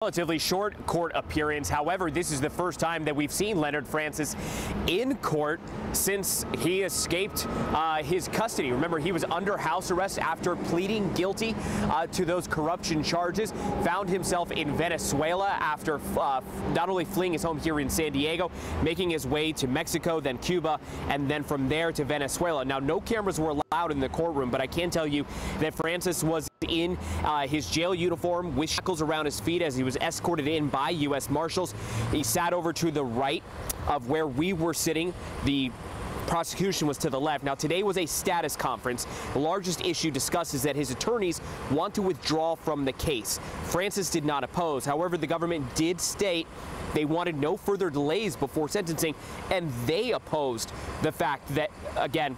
Relatively short court appearance. However, this is the first time that we've seen Leonard Francis in court since he escaped his custody. Remember, he was under house arrest after pleading guilty to those corruption charges. Found himself in Venezuela after not only fleeing his home here in San Diego, making his way to Mexico, then Cuba, and then from there to Venezuela. Now, no cameras were allowed in the courtroom, but I can tell you that Francis was in his jail uniform with shackles around his feet as he was escorted in by U.S. Marshals. He sat over to the right of where we were sitting. The prosecution was to the left. Now, today was a status conference. The largest issue discussed is that his attorneys want to withdraw from the case. Francis did not oppose. However, the government did state they wanted no further delays before sentencing, and they opposed the fact that, again,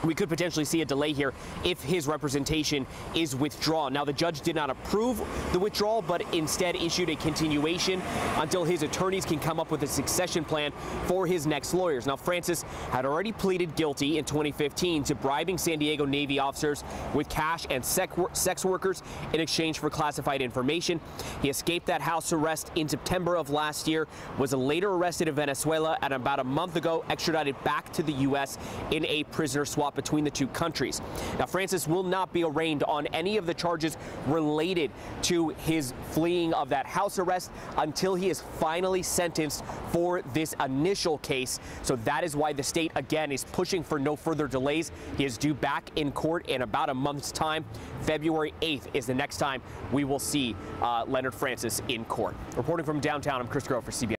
we could potentially see a delay here if his representation is withdrawn. Now, the judge did not approve the withdrawal, but instead issued a continuation until his attorneys can come up with a succession plan for his next lawyers. Now, Francis had already pleaded guilty in 2015 to bribing San Diego Navy officers with cash and sex workers in exchange for classified information. He escaped that house arrest in September of last year, was later arrested in Venezuela, and about a month ago extradited back to the U.S. in a prisoner swap between the two countries. Now, Francis will not be arraigned on any of the charges related to his fleeing of that house arrest until he is finally sentenced for this initial case. So that is why the state, again, is pushing for no further delays. He is due back in court in about a month's time. February 8th is the next time we will see Leonard Francis in court. Reporting from downtown, I'm Chris Grove for CBS.